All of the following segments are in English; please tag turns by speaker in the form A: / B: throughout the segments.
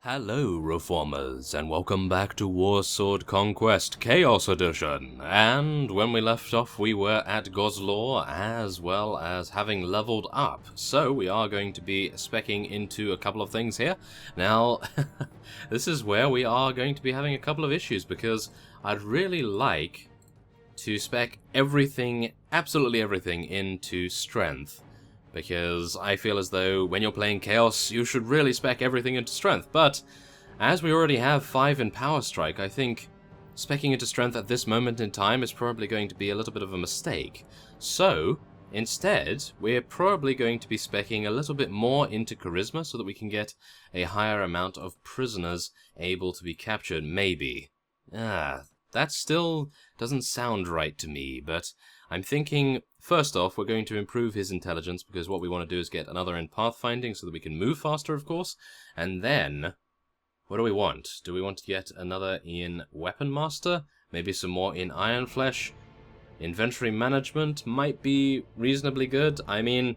A: Hello, Reformers, and welcome back to Warsword Conquest Chaos Edition. And when we left off, we were at Gozlor, as well as having leveled up. So we are going to be speccing into a couple of things here. Now, this is where we are going to be having a couple of issues, because I'd really like to spec everything, absolutely everything, into Strength. Because I feel as though when you're playing Chaos, you should really spec everything into Strength. But as we already have 5 in Power Strike, I think specking into Strength at this moment in time is probably going to be a little bit of a mistake. So, instead, we're probably going to be specking a little bit more into Charisma so that we can get a higher amount of prisoners able to be captured, maybe. That still doesn't sound right to me, but I'm thinking, first off, we're going to improve his intelligence, because what we want to do is get another in pathfinding so that we can move faster, of course. And then, what do we want? Do we want to get another in Weapon Master? Maybe some more in Iron Flesh? Inventory Management might be reasonably good. I mean,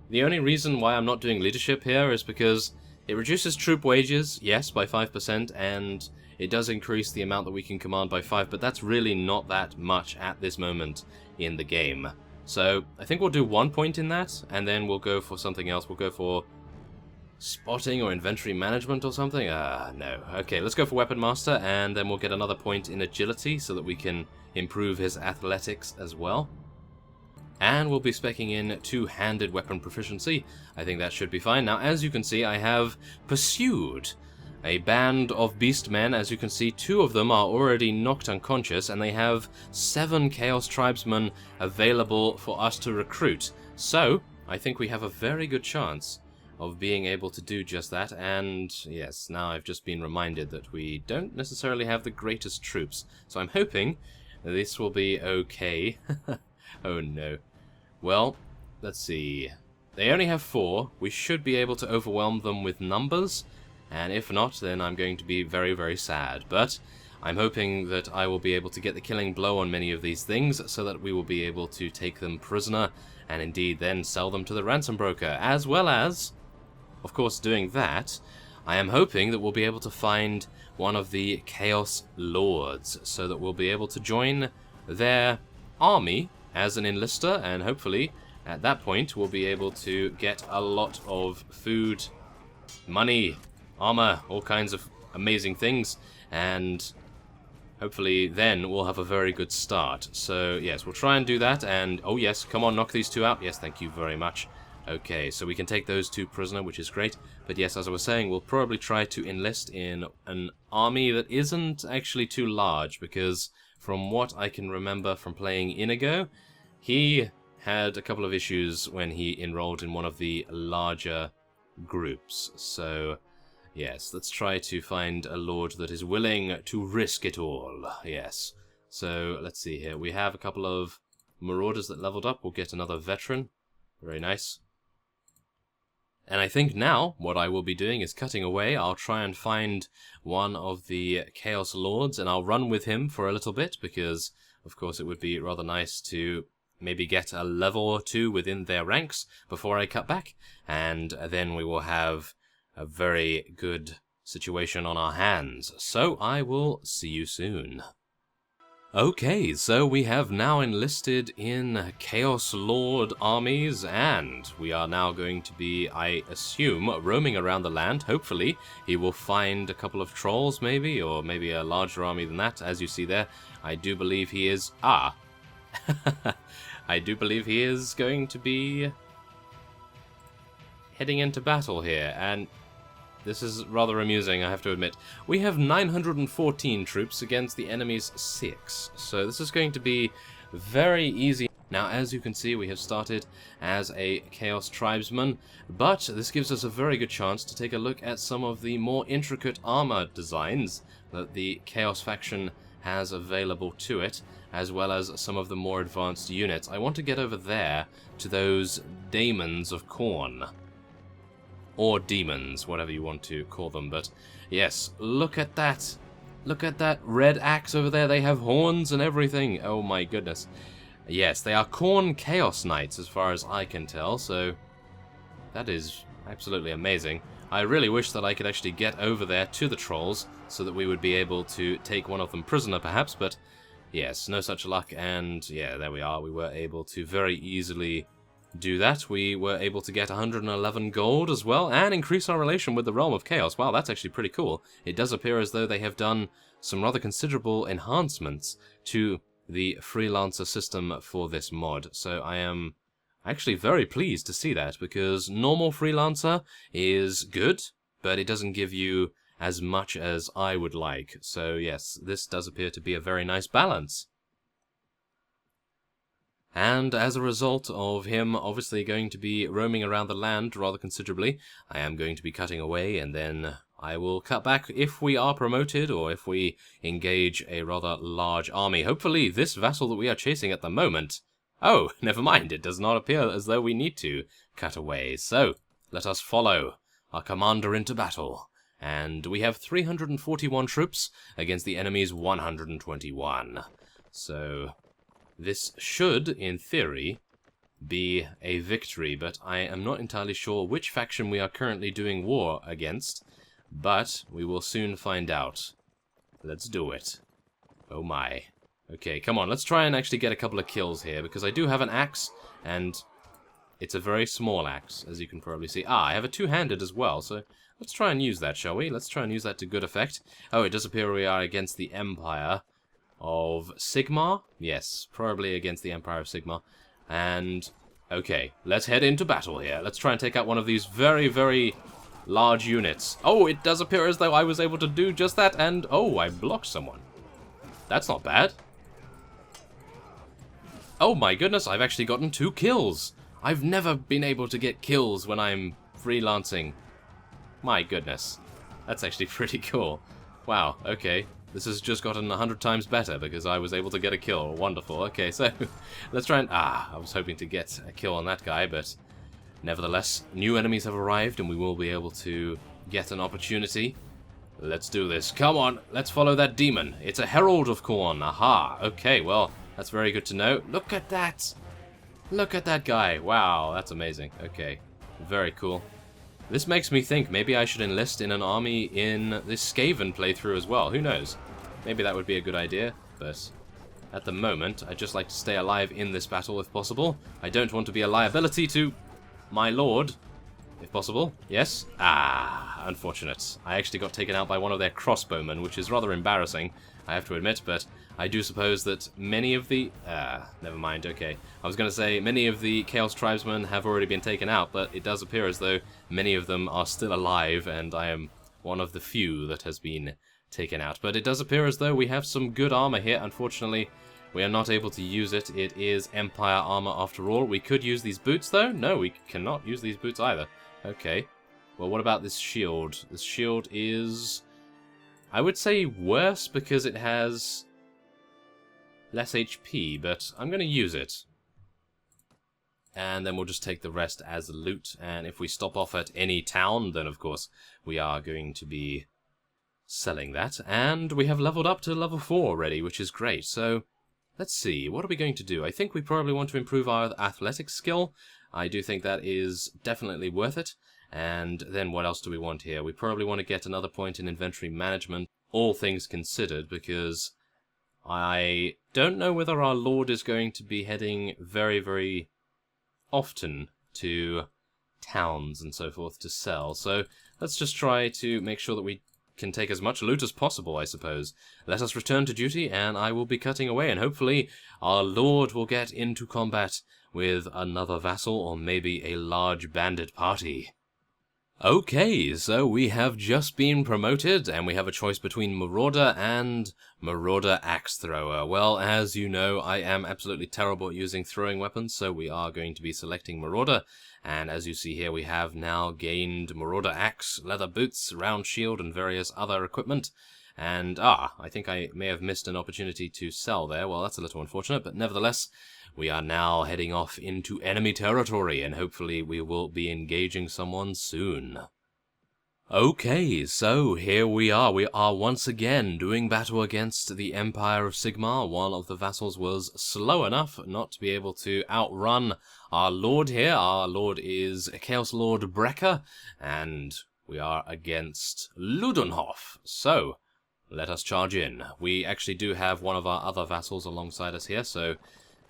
A: the only reason why I'm not doing Leadership here is because it reduces troop wages, yes, by 5%, and it does increase the amount that we can command by 5, but that's really not that much at this moment in the game. So I think we'll do 1 point in that, and then we'll go for something else. We'll go for spotting or inventory management or something. No. Okay, let's go for Weapon Master, and then we'll get another point in agility so that we can improve his athletics as well. And we'll be speccing in two-handed weapon proficiency. I think that should be fine. Now, as you can see, I have pursued a band of beastmen. As you can see, 2 of them are already knocked unconscious, and they have 7 Chaos Tribesmen available for us to recruit. So, I think we have a very good chance of being able to do just that, and yes, now I've just been reminded that we don't necessarily have the greatest troops, so I'm hoping this will be okay. Oh no. Well, let's see. They only have 4. We should be able to overwhelm them with numbers, and if not, then I'm going to be very, very sad. But I'm hoping that I will be able to get the killing blow on many of these things, so that we will be able to take them prisoner, and indeed then sell them to the ransom broker. As well as, of course, doing that, I am hoping that we'll be able to find one of the Chaos Lords, so that we'll be able to join their army as an enlister, and hopefully at that point we'll be able to get a lot of food, money, armor, all kinds of amazing things, and hopefully then we'll have a very good start. So yes, we'll try and do that, and oh yes, come on, knock these 2 out. Yes, thank you very much. Okay, so we can take those 2 prisoner, which is great. But yes, as I was saying, we'll probably try to enlist in an army that isn't actually too large, because from what I can remember from playing Inigo, he had a couple of issues when he enrolled in one of the larger groups. So yes, let's try to find a lord that is willing to risk it all. Yes. So let's see here. We have a couple of marauders that leveled up. We'll get another veteran. Very nice. And I think now what I will be doing is cutting away. I'll try and find one of the Chaos Lords, and I'll run with him for a little bit, because of course it would be rather nice to maybe get a level or 2 within their ranks before I cut back, and then we will have a very good situation on our hands. So I will see you soon. Okay, so we have now enlisted in Chaos Lord armies, and we are now going to be, I assume, roaming around the land. Hopefully he will find a couple of trolls, maybe, or maybe a larger army than that. As you see there, I do believe he is... I do believe he is going to be heading into battle here, and this is rather amusing, I have to admit. We have 914 troops against the enemy's 6, so this is going to be very easy. Now, as you can see, we have started as a Chaos Tribesman, but this gives us a very good chance to take a look at some of the more intricate armor designs that the Chaos faction has available to it, as well as some of the more advanced units. I want to get over there to those Daemons of Khorne. Or demons, whatever you want to call them, but yes, look at that. Look at that red axe over there. They have horns and everything. Oh my goodness. Yes, they are Khorne Chaos Knights as far as I can tell, so that is Absolutely amazing. I really wish that I could actually get over there to the trolls so that we would be able to take one of them prisoner perhaps, but yes, no such luck, and yeah, there we are. We were able to very easily do that. We were able to get 111 gold as well, and increase our relation with the Realm of Chaos. Wow, that's actually pretty cool. It does appear as though they have done some rather considerable enhancements to the freelancer system for this mod, so I am actually very pleased to see that, because normal freelancer is good, but it doesn't give you as much as I would like. So yes, this does appear to be a very nice balance. And as a result of him obviously going to be roaming around the land rather considerably, I am going to be cutting away, and then I will cut back if we are promoted or if we engage a rather large army. Hopefully this vassal that we are chasing at the moment... Oh, never mind, it does not appear as though we need to cut away. So, let us follow our commander into battle. And we have 341 troops against the enemy's 121. So, this should, in theory, be a victory, but I am not entirely sure which faction we are currently doing war against, but we will soon find out. Let's do it. Oh my. Okay, come on, let's try and actually get a couple of kills here, because I do have an axe, and it's a very small axe, as you can probably see. Ah, I have a two-handed as well, so let's try and use that, shall we? Let's try and use that to good effect. Oh, it does appear we are against the Empire of Sigmar? Yes, probably against the Empire of Sigmar. And, okay, let's head into battle here. Let's try and take out one of these very, very large units. Oh, it does appear as though I was able to do just that, and, oh, I blocked someone. That's not bad. Oh my goodness, I've actually gotten 2 kills. I've never been able to get kills when I'm freelancing. My goodness. That's actually pretty cool. Wow, okay. This has just gotten 100 times better because I was able to get a kill. Wonderful. Okay, so let's try and... I was hoping to get a kill on that guy, but nevertheless, new enemies have arrived and we will be able to get an opportunity. Let's do this. Come on, let's follow that demon. It's a Herald of Khorne. Aha. Okay, well... That's very good to know. Look at that! Look at that guy. Wow, that's amazing. Okay, very cool. This makes me think maybe I should enlist in an army in this Skaven playthrough as well. Who knows? Maybe that would be a good idea, but at the moment, I'd just like to stay alive in this battle if possible. I don't want to be a liability to my lord, if possible. Yes? Ah, unfortunate. I actually got taken out by one of their crossbowmen, which is rather embarrassing, I have to admit, but I do suppose that many of the... never mind, okay. I was going to say many of the Chaos Tribesmen have already been taken out, but it does appear as though many of them are still alive, and I am one of the few that has been taken out. But it does appear as though we have some good armor here. Unfortunately, we are not able to use it. It is Empire armor after all. We could use these boots, though. No, we cannot use these boots either. Okay. Well, what about this shield? This shield is... I would say worse because it has less HP, but I'm going to use it. And then we'll just take the rest as loot, and if we stop off at any town, then of course we are going to be selling that. And we have leveled up to level 4 already, which is great. So, let's see, what are we going to do? I think we probably want to improve our athletics skill. I do think that is definitely worth it. And then what else do we want here? We probably want to get another point in inventory management, all things considered, because I don't know whether our lord is going to be heading very, very often to towns and so forth to sell. So let's just try to make sure that we can take as much loot as possible, I suppose. Let us return to duty, and I will be cutting away, and hopefully our lord will get into combat with another vassal or maybe a large bandit party. Okay, so we have just been promoted, and we have a choice between Marauder and Marauder Axe Thrower. Well, as you know, I am absolutely terrible at using throwing weapons, so we are going to be selecting Marauder. And as you see here, we have now gained Marauder Axe, leather boots, round shield, and various other equipment. And, I think I may have missed an opportunity to sell there. Well, that's a little unfortunate, but nevertheless, we are now heading off into enemy territory, and hopefully we will be engaging someone soon. Okay, so here we are. We are once again doing battle against the Empire of Sigmar. One of the vassals was slow enough not to be able to outrun our lord here. Our lord is Chaos Lord Brecker, and we are against Ludenhof. So, let us charge in. We actually do have one of our other vassals alongside us here, so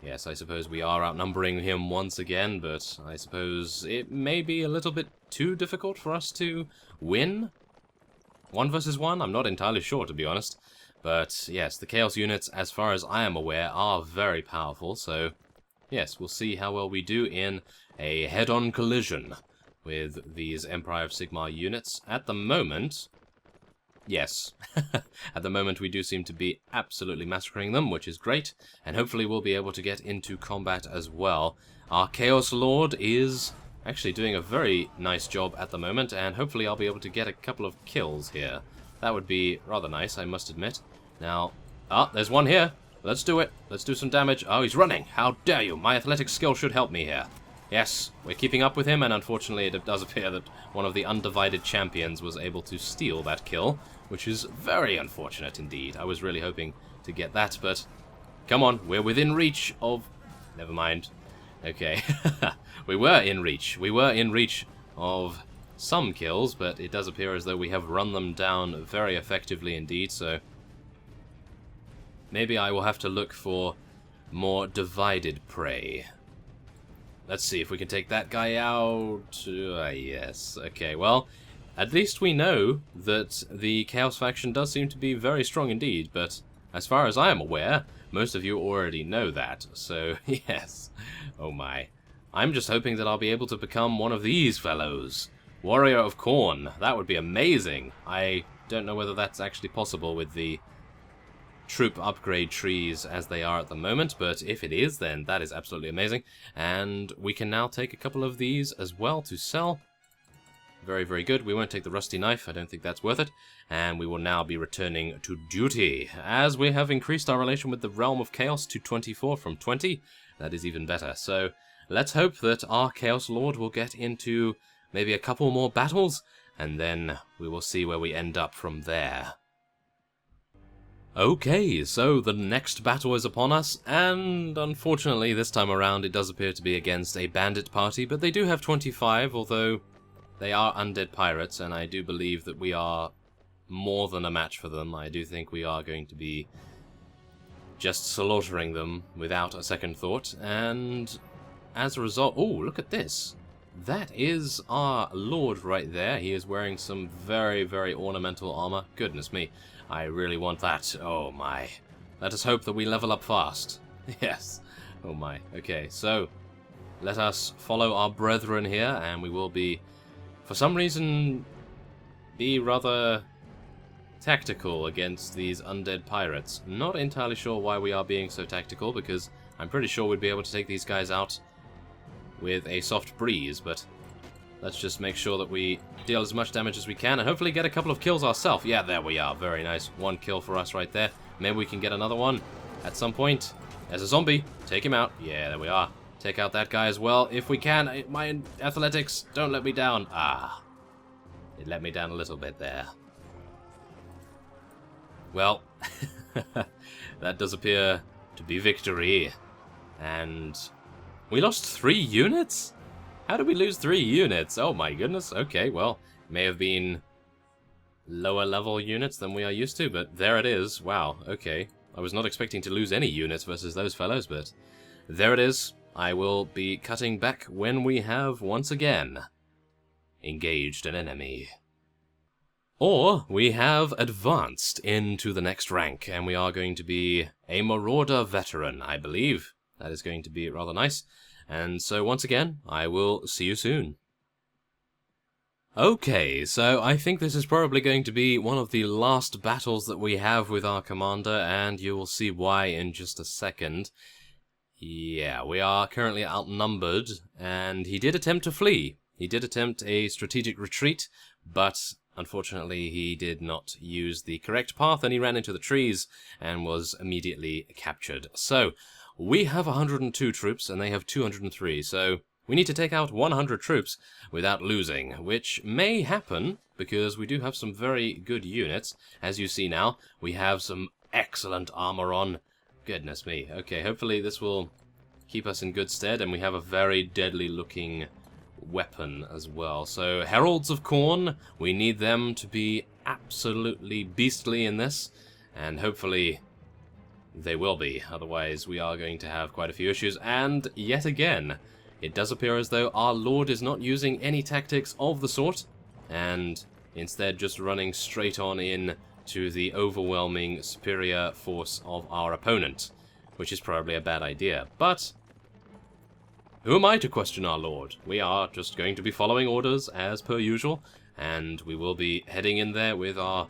A: yes, I suppose we are outnumbering him once again, but I suppose it may be a little bit too difficult for us to win. 1 versus 1? I'm not entirely sure, to be honest. But yes, the Chaos units, as far as I am aware, are very powerful, so yes, we'll see how well we do in a head-on collision with these Empire of Sigmar units. At the moment, yes, at the moment we do seem to be absolutely massacring them, which is great, and hopefully we'll be able to get into combat as well. Our Chaos Lord is actually doing a very nice job at the moment, and hopefully I'll be able to get a couple of kills here. That would be rather nice, I must admit. Now, there's one here. Let's do it. Let's do some damage. Oh, he's running. How dare you? My athletic skill should help me here. Yes, we're keeping up with him, and unfortunately it does appear that one of the undivided champions was able to steal that kill, which is very unfortunate indeed. I was really hoping to get that, but come on, we're within reach of... Never mind. Okay. We were in reach. We were in reach of some kills, but it does appear as though we have run them down very effectively indeed, so maybe I will have to look for more divided prey. Let's see if we can take that guy out. Yes. Okay, well, at least we know that the Chaos faction does seem to be very strong indeed, but as far as I am aware, most of you already know that, so yes. Oh my. I'm just hoping that I'll be able to become one of these fellows. Warrior of Khorne. That would be amazing. I don't know whether that's actually possible with the troop upgrade trees as they are at the moment, but if it is, then that is absolutely amazing. And we can now take a couple of these as well to sell. Very, very good. We won't take the rusty knife. I don't think that's worth it. And we will now be returning to duty, as we have increased our relation with the Realm of Chaos to 24 from 20. That is even better. So let's hope that our Chaos Lord will get into maybe a couple more battles, and then we will see where we end up from there. Okay, so the next battle is upon us, and unfortunately this time around it does appear to be against a bandit party, but they do have 25, although they are undead pirates, and I do believe that we are more than a match for them. I do think we are going to be just slaughtering them without a second thought, and as a result... Oh, look at this! That is our lord right there. He is wearing some very, very ornamental armor. Goodness me, I really want that. Oh my. Let us hope that we level up fast. Yes. Oh my. Okay, so let us follow our brethren here, and we will be, for some reason, be rather tactical against these undead pirates. Not entirely sure why we are being so tactical, because I'm pretty sure we'd be able to take these guys out with a soft breeze, but let's just make sure that we deal as much damage as we can and hopefully get a couple of kills ourselves. Yeah, there we are. Very nice. 1 kill for us right there. Maybe we can get another one at some point. There's a zombie. Take him out. Yeah, there we are. Take out that guy as well if we can. My athletics, don't let me down. Ah, it let me down a little bit there. Well, that does appear to be victory. And we lost 3 units? How did we lose 3 units? Oh my goodness. Okay, well, may have been lower level units than we are used to, but there it is. Wow, okay. I was not expecting to lose any units versus those fellows, but there it is. I will be cutting back when we have, once again, engaged an enemy. Or we have advanced into the next rank, and we are going to be a Marauder Veteran, I believe. That is going to be rather nice. And so once again, I will see you soon. Okay, so I think this is probably going to be one of the last battles that we have with our commander, and you will see why in just a second. Yeah, we are currently outnumbered, and he did attempt to flee. He did attempt a strategic retreat, but unfortunately he did not use the correct path, and he ran into the trees and was immediately captured. So we have 102 troops, and they have 203, so We need to take out 100 troops without losing, which may happen, because we do have some very good units. As you see now, we have some excellent armor on. Goodness me. Okay, hopefully this will keep us in good stead, and we have a very deadly looking weapon as well. So, Heralds of Khorne, we need them to be absolutely beastly in this, and hopefully they will be. Otherwise, we are going to have quite a few issues, and yet again, it does appear as though our Lord is not using any tactics of the sort, and instead just running straight on in to the overwhelming superior force of our opponent, which is probably a bad idea. But who am I to question our Lord? We are just going to be following orders as per usual, and we will be heading in there with our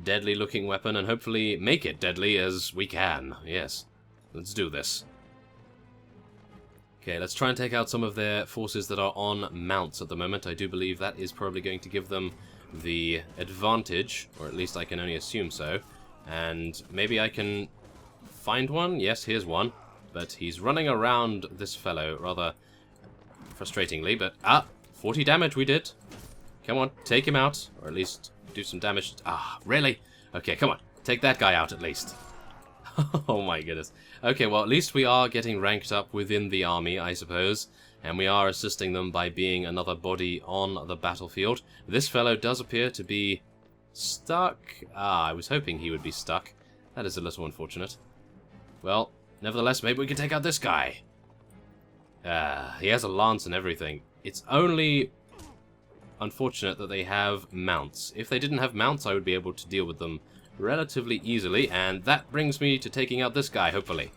A: deadly looking weapon and hopefully make it deadly as we can. Yes, let's do this. Okay, let's try and take out some of their forces that are on mounts at the moment. I do believe that is probably going to give them the advantage, or at least I can only assume so. And maybe I can find one? Yes, here's one. But he's running around this fellow rather frustratingly, but 40 damage we did. Come on, take him out, or at least do some damage. Really? Okay, come on, take that guy out at least. Oh my goodness. Okay, well, at least we are getting ranked up within the army, I suppose, and we are assisting them by being another body on the battlefield. This fellow does appear to be stuck. I was hoping he would be stuck. That is a little unfortunate. Well, nevertheless, maybe we can take out this guy. He has a lance and everything. It's only unfortunate that they have mounts. If they didn't have mounts, I would be able to deal with them relatively easily, and that brings me to taking out this guy, hopefully.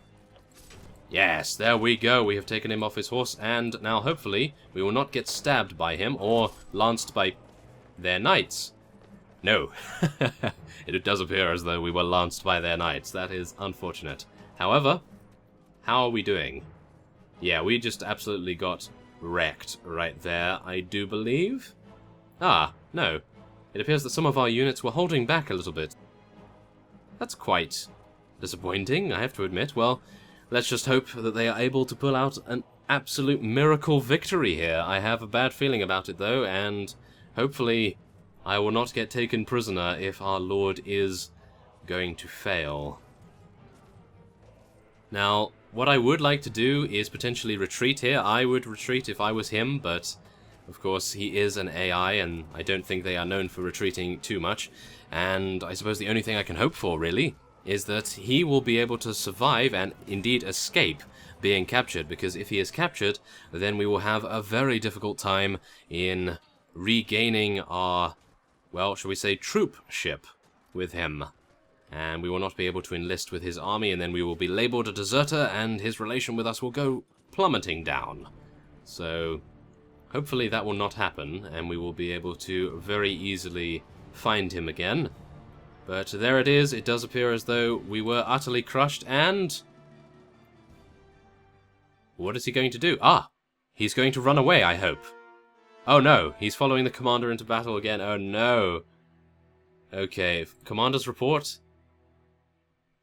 A: Yes, there we go. We have taken him off his horse, and now hopefully we will not get stabbed by him or lanced by their knights. No. It does appear as though we were lanced by their knights. That is unfortunate. However, how are we doing? Yeah, we just absolutely got wrecked right there, I do believe. No. It appears that some of our units were holding back a little bit. That's quite disappointing, I have to admit. Well, let's just hope that they are able to pull out an absolute miracle victory here. I have a bad feeling about it, though, and hopefully I will not get taken prisoner if our Lord is going to fail. Now, what I would like to do is potentially retreat here. I would retreat if I was him, but of course he is an AI, and I don't think they are known for retreating too much. And I suppose the only thing I can hope for, really, is that he will be able to survive and indeed escape being captured, because if he is captured, then we will have a very difficult time in regaining our, well, shall we say, troop ship with him. And we will not be able to enlist with his army, and then we will be labeled a deserter, and his relation with us will go plummeting down. So hopefully that will not happen, and we will be able to very easily find him again. But there it is. It does appear as though we were utterly crushed, and what is he going to do? He's going to run away, I hope. Oh no, he's following the commander into battle again. Oh no. Okay, commander's report.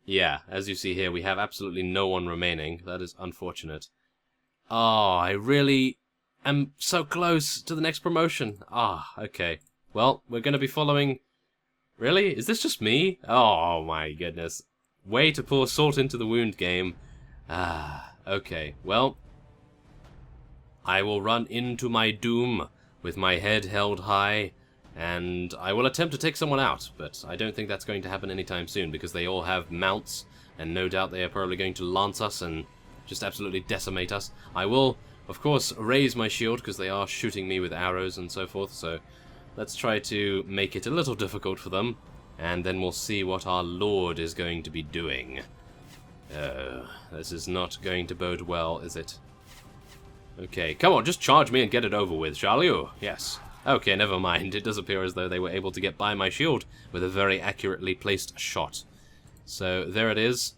A: Yeah, as you see here, we have absolutely no one remaining. That is unfortunate. I really am so close to the next promotion. Okay. Well, we're going to be following... Really? Is this just me? Oh my goodness. Way to pour salt into the wound, game. Okay. Well, I will run into my doom with my head held high, and I will attempt to take someone out, but I don't think that's going to happen anytime soon, because they all have mounts, and no doubt they are probably going to lance us and just absolutely decimate us. I will, of course, raise my shield, because they are shooting me with arrows and so forth, so let's try to make it a little difficult for them, and then we'll see what our Lord is going to be doing. This is not going to bode well, is it? Okay, come on, just charge me and get it over with, shall you? Yes. Okay, never mind. It does appear as though they were able to get by my shield with a very accurately placed shot. So, there it is.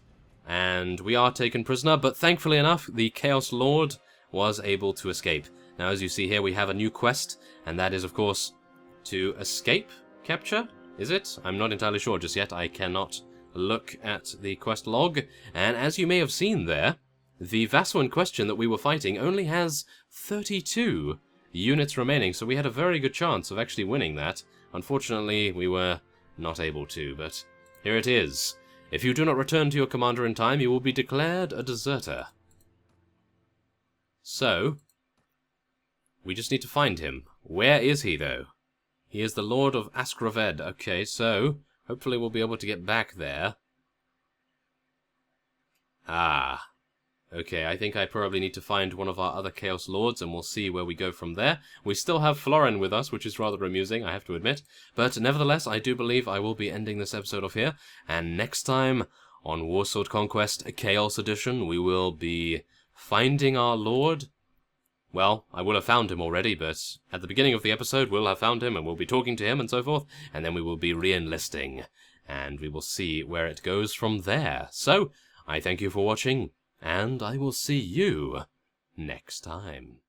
A: And we are taken prisoner, but thankfully enough, the Chaos Lord was able to escape. Now, as you see here, we have a new quest, and that is, of course, to escape capture, is it? I'm not entirely sure just yet. I cannot look at the quest log. And as you may have seen there, the vassal in question that we were fighting only has 32 units remaining, so we had a very good chance of actually winning that. Unfortunately, we were not able to, but here it is. If you do not return to your commander in time, you will be declared a deserter. So, we just need to find him. Where is he, though? He is the Lord of Askraved. Okay, so hopefully we'll be able to get back there. Ah. Okay, I think I probably need to find one of our other Chaos Lords, and we'll see where we go from there. We still have Florin with us, which is rather amusing, I have to admit. But nevertheless, I do believe I will be ending this episode off here. And next time, on Warsword Conquest Chaos Edition, we will be finding our Lord. Well, I will have found him already, but at the beginning of the episode, we'll have found him, and we'll be talking to him and so forth. And then we will be re-enlisting. And we will see where it goes from there. So, I thank you for watching. And I will see you next time.